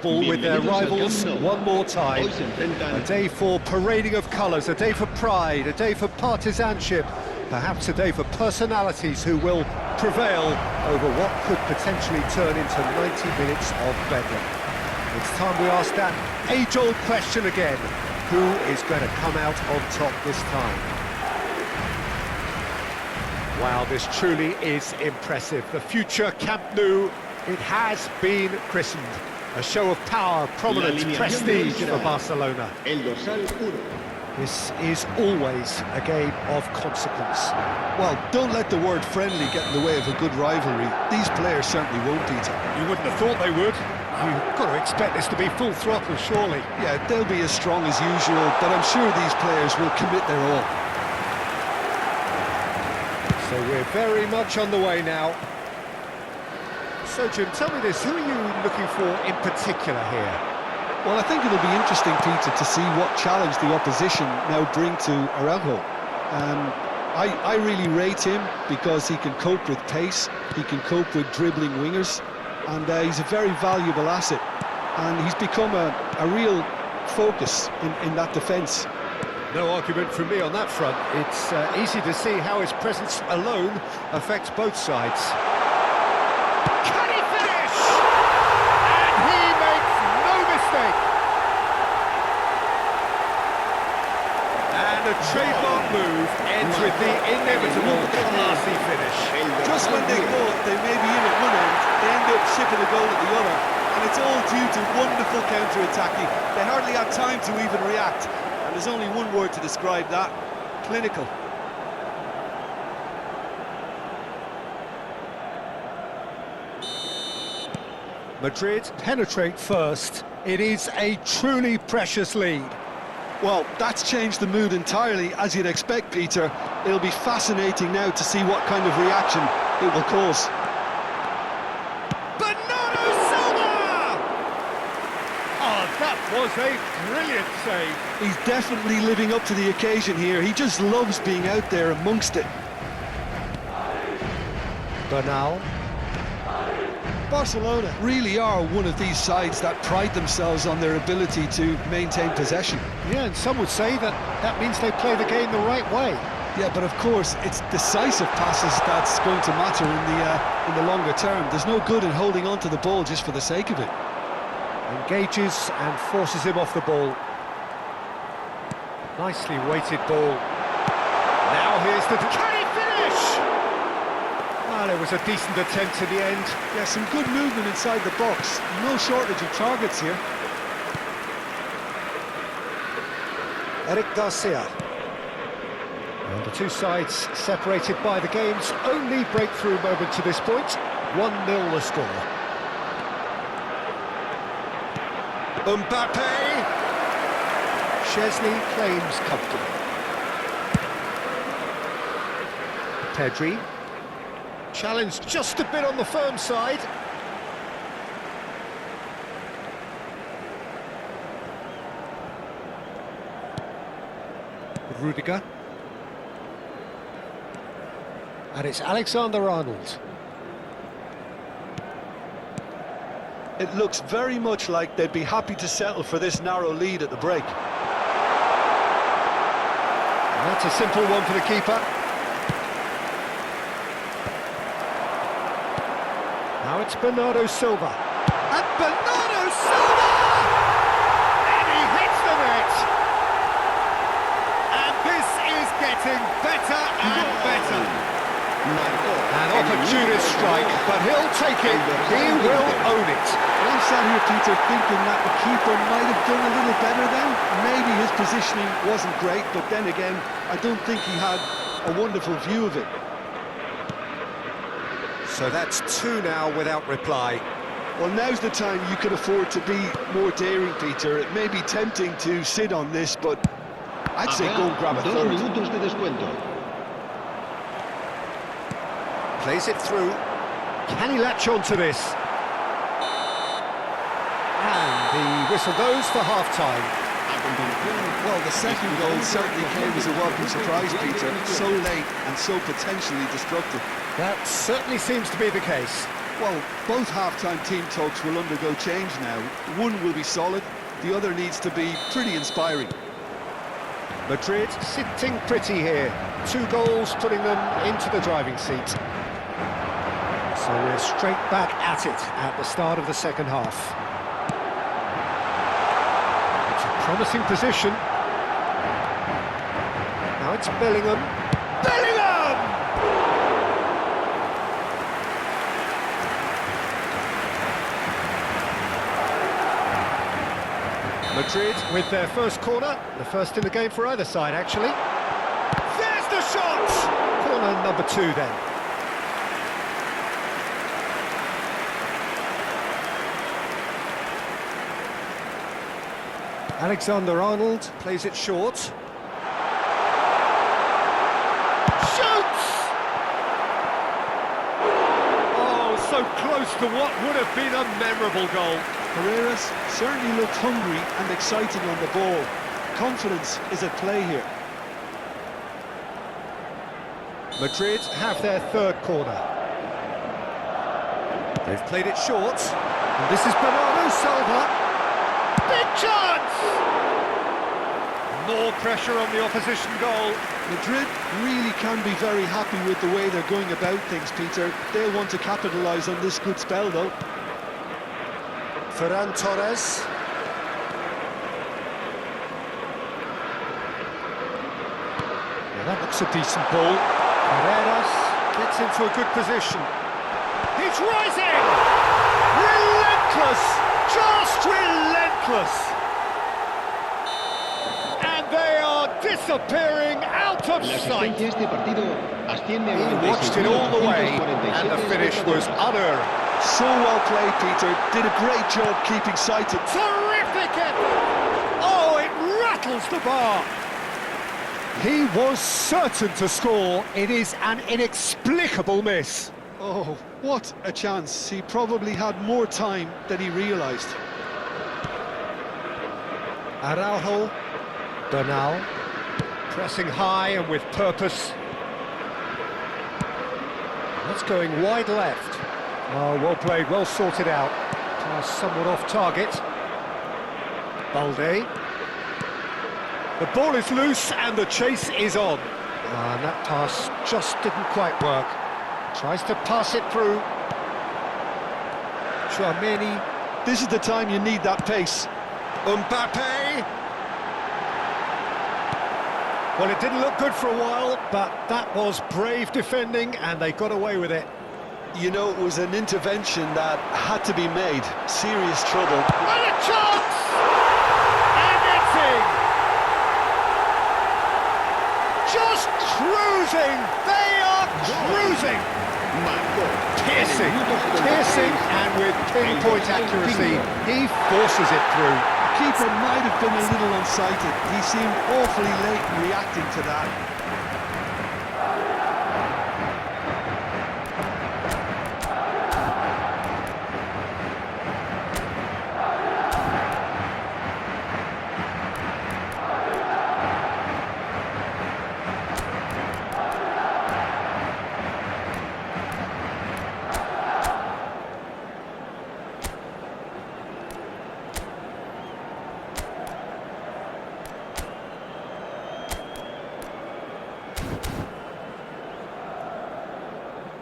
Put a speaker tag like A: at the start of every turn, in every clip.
A: football with their rivals one more time. A day for parading of colours, a day for pride, a day for partisanship, perhaps a day for personalities who will prevail over what could potentially turn into 90 minutes of bedlam. It's time we ask that age-old question again. Who is going to come out on top this time? Wow, this truly is impressive. The future Camp Nou, it has been christened. A show of power, prominence, prestige for Barcelona. This is always a game of consequence.
B: Well, don't let the word friendly get in the way of a good rivalry. These players certainly won't, Peter.
A: You wouldn't have thought they would. You've got to expect this to be full throttle, surely.
B: Yeah, they'll be as strong as usual, but I'm sure these players will commit their all.
A: So we're very much on the way now. So, Jim, tell me this, who are you looking for in particular here?
B: Well, I think it'll be interesting, Peter, to see what challenge the opposition now bring to Araujo. I really rate him because he can cope with pace, he can cope with dribbling wingers, and he's a very valuable asset. And he's become a real focus in that defence.
A: No argument from me on that front. It's easy to see how his presence alone affects both sides. Can he finish? And he makes no mistake. And a trademark move ends with the inevitable classy finish.
B: Just when they thought they may be in at one end, they end up shipping a goal at the other. And it's all due to wonderful counter-attacking. They hardly had time to even react. And there's only one word to describe that: clinical.
A: Madrid penetrate first. It is a truly precious lead.
B: Well, that's changed the mood entirely, as you'd expect, Peter. It'll be fascinating now to see what kind of reaction it will cause.
A: Bernardo Silva! Oh, that was a brilliant save.
B: He's definitely living up to the occasion here. He just loves being out there amongst it.
A: Bernal.
B: Barcelona really are one of these sides that pride themselves on their ability to maintain possession.
A: Yeah, and some would say that means they play the game the right way.
B: Yeah, but of course, it's decisive passes that's going to matter in the longer term. There's no good in holding on to the ball just for the sake of it.
A: Engages and forces him off the ball. Nicely weighted ball. Now here's the... Can he finish? Well, it was a decent attempt in the end.
B: Yeah, some good movement inside the box. No shortage of targets here.
A: Eric Garcia. And the two sides separated by the game's only breakthrough moment to this point. 1-0 the score. Mbappe! Chesney claims comfortably. Pedri. Challenged just a bit on the firm side. Rudiger. And it's Alexander-Arnold.
B: It looks very much like they'd be happy to settle for this narrow lead at the break.
A: And that's a simple one for the keeper. Now it's Bernardo Silva. And Bernardo Silva! And he hits the net! And this is getting better and better. An opportunist strike, but he'll take it. He will own it.
B: I'm sat here, Peter, thinking that the keeper might have done a little better then. Maybe his positioning wasn't great, but then again, I don't think he had a wonderful view of it.
A: So that's two now without reply.
B: Well, now's the time you can afford to be more daring, Peter. It may be tempting to sit on this, but I'd say go and grab a third.
A: Plays it through. Can he latch on to this? And the whistle goes for half-time.
B: Well, the second goal certainly came as a welcome surprise, Peter. So late and so potentially destructive.
A: That certainly seems to be the case.
B: Well, both half-time team talks will undergo change now. One will be solid, the other needs to be pretty inspiring.
A: Madrid sitting pretty here. 2 goals putting them into the driving seat. So we're straight back at it at the start of the second half. It's a promising position. Now it's Bellingham. Bellingham! Madrid with their first corner, the first in the game for either side, actually. There's the shot! Corner number 2, then. Alexander-Arnold plays it short. Shoots! Oh, so close to what would have been a memorable goal.
B: Herrera's certainly looked hungry and exciting on the ball. Confidence is at play here.
A: Madrid have their third corner. They've played it short. And this is Bernardo Silva. Big chance! More pressure on the opposition goal.
B: Madrid really can be very happy with the way they're going about things, Peter. They'll want to capitalise on this good spell, though.
A: Ferran Torres. Yeah, that looks a decent ball. Carreras gets into a good position. He's rising! Relentless! Just relentless! And they are disappearing out of sight. He watched it all the way, and the finish was unearned.
B: So well played, Peter. Did a great job keeping sighted.
A: Terrific effort! Oh, it rattles the bar. He was certain to score. It is an inexplicable miss.
B: Oh, what a chance. He probably had more time than he realised.
A: Araujo, Bernal, pressing high and with purpose. That's going wide left. Oh, well played, well sorted out. Pass somewhat off target. Balde. The ball is loose and the chase is on. And that pass just didn't quite work. Tries to pass it through. Tchouameni.
B: This is the time you need that pace.
A: Mbappe. Well, it didn't look good for a while, but that was brave defending and they got away with it.
B: You know, it was an intervention that had to be made. Serious trouble.
A: And a chance! And it's in! Just cruising! They are cruising! Piercing, and with pinpoint accuracy, he forces it through.
B: Keeper might have been a little unsighted. He seemed awfully late in reacting to that.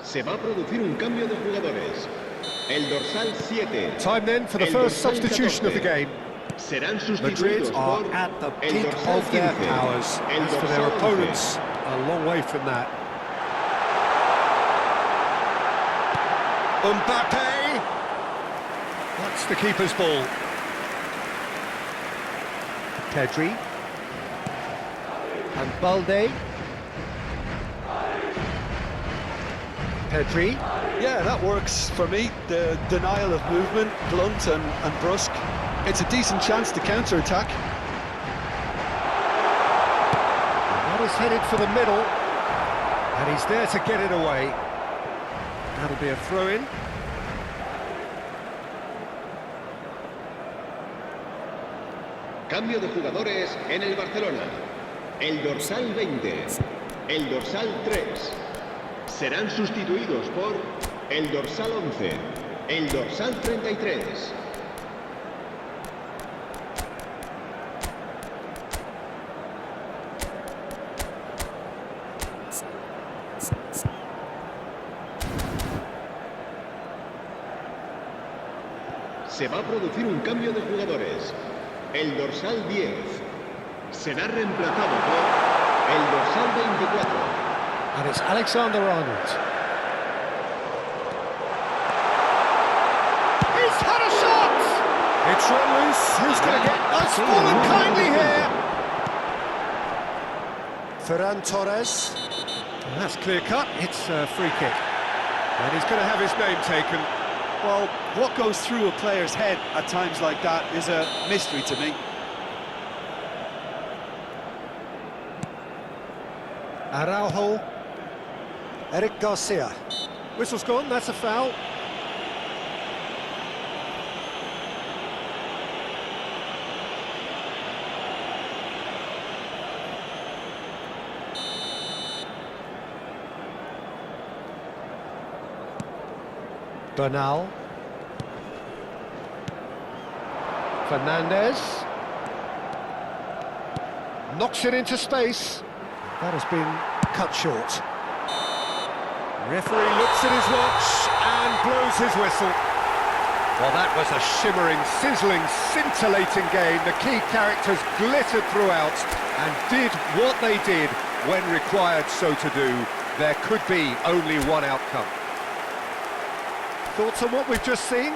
C: Se va a producir un cambio de jugadores. El dorsal 7.
A: Time then for the first substitution of the game.
C: Serán
A: Madrid
C: sustituidos
A: are
C: por
A: at the
C: el
A: peak
C: dorsal
A: of their
C: 15,
A: powers.
C: el
A: As for their
C: dorsal
A: opponents,
C: 11.
A: a long way from that. Mbappe! That's the keeper's ball. Pedri. And Balde. Pedri.
B: Yeah, that works for me. The denial of movement, blunt and brusque. It's a decent chance to counter-attack.
A: That is headed for the middle. And he's there to get it away. That'll be a throw-in.
C: Cambio de jugadores en el Barcelona. El dorsal 20. El dorsal 3. Serán sustituidos por El dorsal 11. El dorsal 33. Se va a producir un cambio de jugadores. El dorsal 10 será reemplazado por el dorsal 24.
A: And it's Alexander-Arnold. He's had a shot! It's run loose. Who's going to get... That's fallen kindly here. Ferran Torres. And that's clear cut. It's a free kick. And he's going to have his name taken.
B: Well, what goes through a player's head at times like that is a mystery to me.
A: Araujo. Eric Garcia. Whistle's gone, that's a foul. Bernal. Fernandez. Knocks it into space. That has been cut short. Referee looks at his watch and blows his whistle. Well, that was a shimmering, sizzling, scintillating game. The key characters glittered throughout and did what they did when required so to do. There could be only one outcome. Thoughts on what we've just seen?